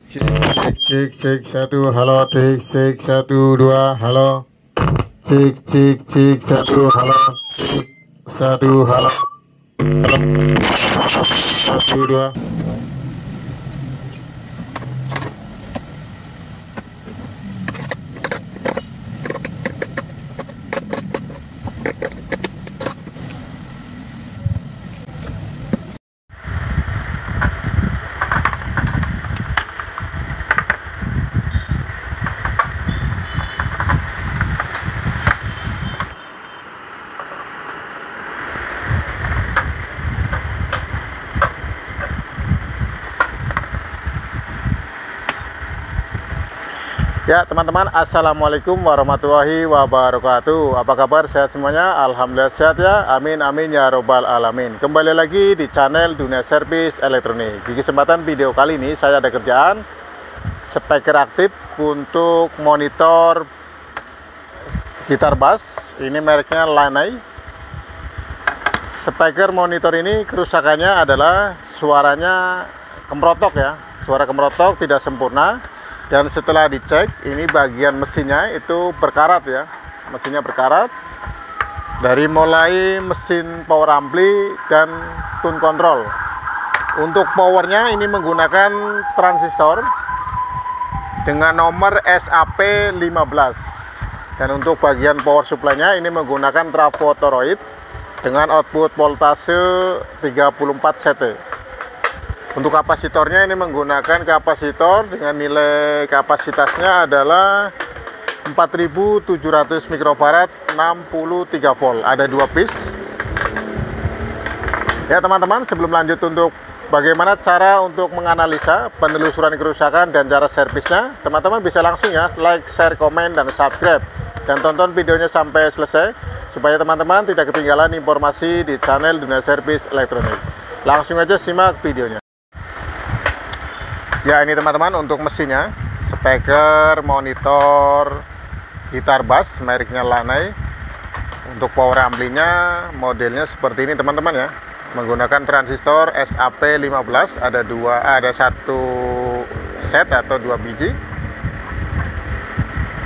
Cek cek satu halo cek satu dua halo cek satu halo cek satu halo satu dua. Ya teman-teman, assalamualaikum warahmatullahi wabarakatuh. Apa kabar, sehat semuanya? Alhamdulillah sehat ya, amin amin ya robbal alamin. Kembali lagi di channel Dunia Servis Elektronik. Di kesempatan video kali ini saya ada kerjaan speaker aktif untuk monitor gitar bass. Ini mereknya Lanai. Speaker monitor ini kerusakannya adalah suaranya kemrotok ya, suara kemrotok tidak sempurna. Dan setelah dicek, ini bagian mesinnya itu berkarat ya, mesinnya berkarat. Dari mulai mesin power ampli dan tune control. Untuk powernya ini menggunakan transistor dengan nomor SAP15. Dan untuk bagian power supply-nya ini menggunakan trafo toroid dengan output voltase 34 CT. Untuk kapasitornya ini menggunakan kapasitor dengan nilai kapasitasnya adalah 4700 mikrofarad 63 volt. Ada 2 piece. Ya teman-teman, sebelum lanjut untuk bagaimana cara untuk menganalisa penelusuran kerusakan dan cara servisnya, teman-teman bisa langsung ya like, share, komen, dan subscribe. Dan tonton videonya sampai selesai supaya teman-teman tidak ketinggalan informasi di channel Dunia Servis Elektronik. Langsung aja simak videonya. Ya ini teman-teman untuk mesinnya, speaker monitor gitar bass mereknya Lanai. Untuk power amplinya modelnya seperti ini teman-teman ya, menggunakan transistor SAP15. Ada satu set atau 2 biji.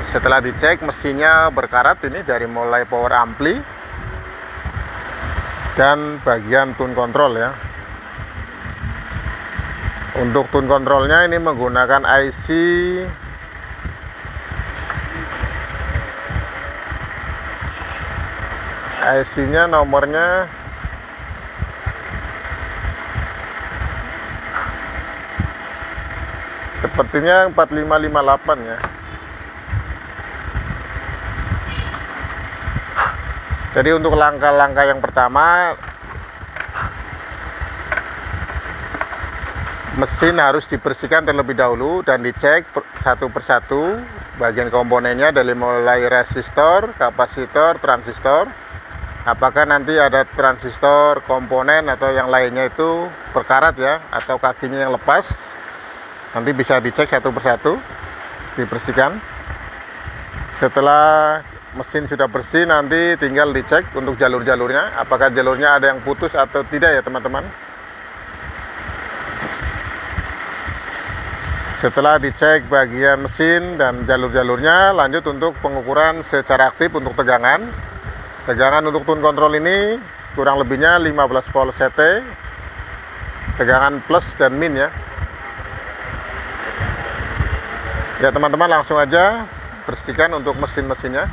Setelah dicek mesinnya berkarat ini dari mulai power ampli dan bagian tune control ya. Untuk tune controlnya ini menggunakan IC-nya nomornya sepertinya 4558 ya. Jadi untuk langkah-langkah yang pertama, mesin harus dibersihkan terlebih dahulu dan dicek satu persatu bagian komponennya dari mulai resistor, kapasitor, transistor. Apakah nanti ada transistor, komponen atau yang lainnya itu berkarat ya, atau kakinya yang lepas. Nanti bisa dicek satu persatu, dibersihkan. Setelah mesin sudah bersih, nanti tinggal dicek untuk jalur-jalurnya, apakah jalurnya ada yang putus atau tidak ya teman-teman. Setelah dicek bagian mesin dan jalur-jalurnya, lanjut untuk pengukuran secara aktif untuk tegangan. Tegangan untuk tune control ini kurang lebihnya 15 volt CT. Tegangan plus dan min ya. Ya teman-teman, langsung aja bersihkan untuk mesin-mesinnya.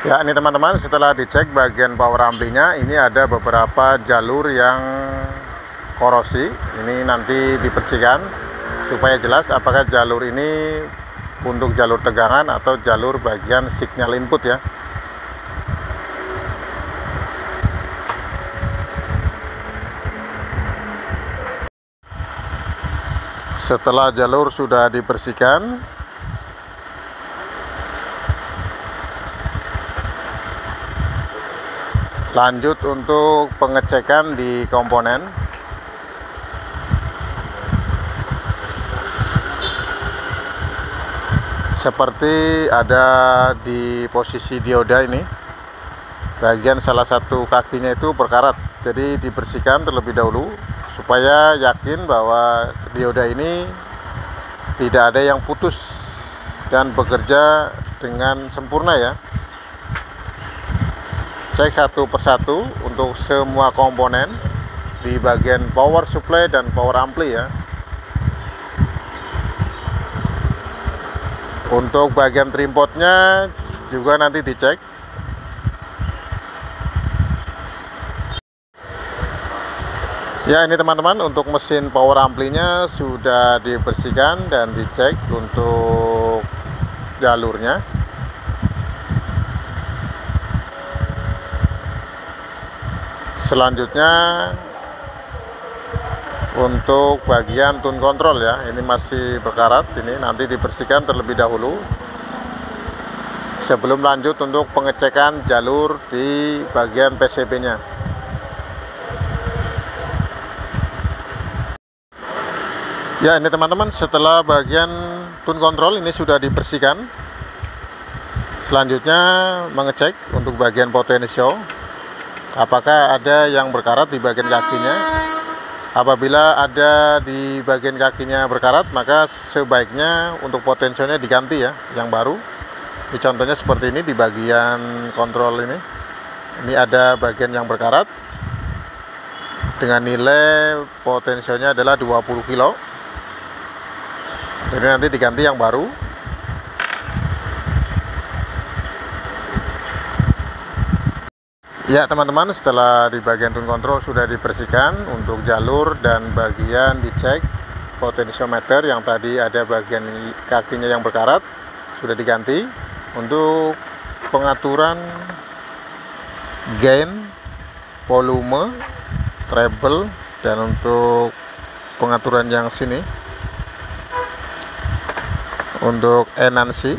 Ya ini teman-teman, setelah dicek bagian power amplinya, ini ada beberapa jalur yang korosi. Ini nanti dibersihkan supaya jelas apakah jalur ini untuk jalur tegangan atau jalur bagian signal input ya. Setelah jalur sudah dibersihkan, lanjut untuk pengecekan di komponen. Seperti ada di posisi dioda ini, bagian salah satu kakinya itu berkarat, jadi dibersihkan terlebih dahulu supaya yakin bahwa dioda ini tidak ada yang putus dan bekerja dengan sempurna ya. Cek satu persatu untuk semua komponen di bagian power supply dan power ampli ya. Untuk bagian trimpotnya juga nanti dicek. Ya, ini teman-teman, untuk mesin power amplinya sudah dibersihkan dan dicek untuk jalurnya. Selanjutnya untuk bagian tune control ya, ini masih berkarat, ini nanti dibersihkan terlebih dahulu sebelum lanjut untuk pengecekan jalur di bagian PCB-nya. Ya, ini teman-teman, setelah bagian tune control ini sudah dibersihkan. Selanjutnya mengecek untuk bagian potensio, apakah ada yang berkarat di bagian kakinya. Apabila ada di bagian kakinya berkarat, maka sebaiknya untuk potensionya diganti ya, yang baru. Ini contohnya seperti ini di bagian kontrol ini. Ini ada bagian yang berkarat dengan nilai potensionya adalah 20 kilo. Jadi nanti diganti yang baru. Ya teman-teman, setelah di bagian tune control sudah dibersihkan, untuk jalur dan bagian dicek potensiometer yang tadi ada bagian kakinya yang berkarat sudah diganti. Untuk pengaturan gain, volume, treble, dan untuk pengaturan yang sini untuk enansi.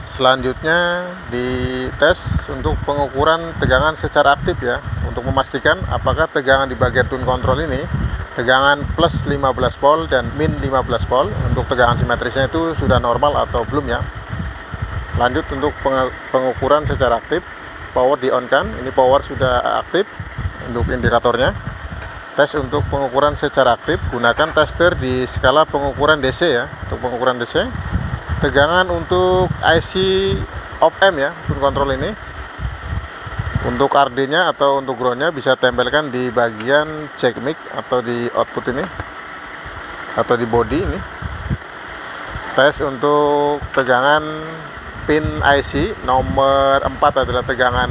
Selanjutnya dites untuk pengukuran tegangan secara aktif ya, untuk memastikan apakah tegangan di bagian tune control ini tegangan plus 15 volt dan min 15 volt. Untuk tegangan simetrisnya itu sudah normal atau belum ya. Lanjut untuk pengukuran secara aktif, power di on kan, ini power sudah aktif untuk indikatornya. Tes untuk pengukuran secara aktif, gunakan tester di skala pengukuran DC ya. Untuk pengukuran DC, tegangan untuk IC op amp ya, tune control ini. Untuk RD nya atau untuk ground nya bisa tempelkan di bagian jack mic atau di output ini atau di body ini. Tes untuk tegangan pin IC, nomor 4 adalah tegangan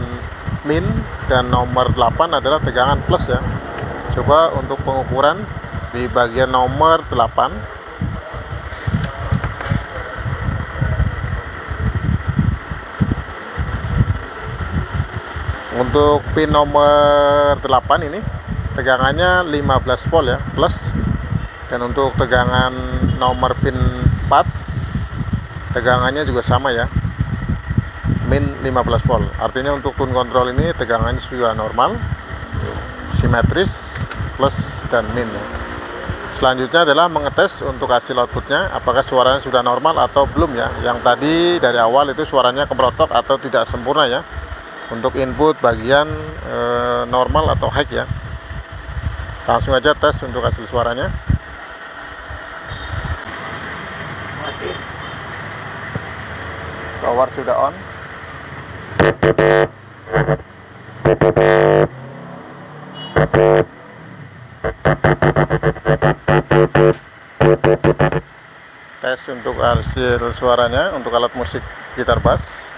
min dan nomor 8 adalah tegangan plus ya. Coba untuk pengukuran di bagian nomor 8. Untuk pin nomor 8 ini tegangannya 15 volt ya, plus. Dan untuk tegangan nomor pin 4 tegangannya juga sama ya, min 15 volt. Artinya untuk tune control ini tegangannya sudah normal, simetris, plus dan min ya. Selanjutnya adalah mengetes untuk hasil outputnya, apakah suaranya sudah normal atau belum ya. Yang tadi dari awal itu suaranya kemerotok atau tidak sempurna ya. Untuk input bagian normal atau high ya. Langsung aja tes untuk hasil suaranya. Power sudah on. Tes untuk hasil suaranya untuk alat musik gitar bass.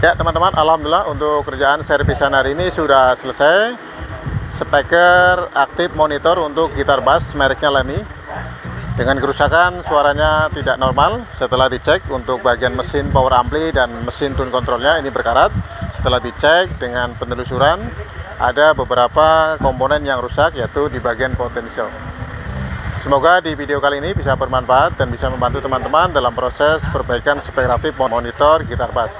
Ya teman-teman, alhamdulillah untuk kerjaan servisan hari ini sudah selesai. Speaker aktif monitor untuk gitar bass mereknya Lani. Dengan kerusakan suaranya tidak normal. Setelah dicek untuk bagian mesin power ampli dan mesin tune controlnya ini berkarat. Setelah dicek dengan penelusuran ada beberapa komponen yang rusak, yaitu di bagian potential. Semoga di video kali ini bisa bermanfaat dan bisa membantu teman-teman dalam proses perbaikan speaker aktif monitor gitar bass.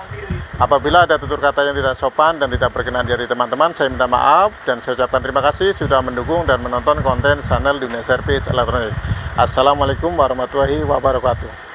Apabila ada tutur kata yang tidak sopan dan tidak berkenan dari teman-teman, saya minta maaf dan saya ucapkan terima kasih sudah mendukung dan menonton konten channel Dunia Servis Elektronik. Assalamualaikum warahmatullahi wabarakatuh.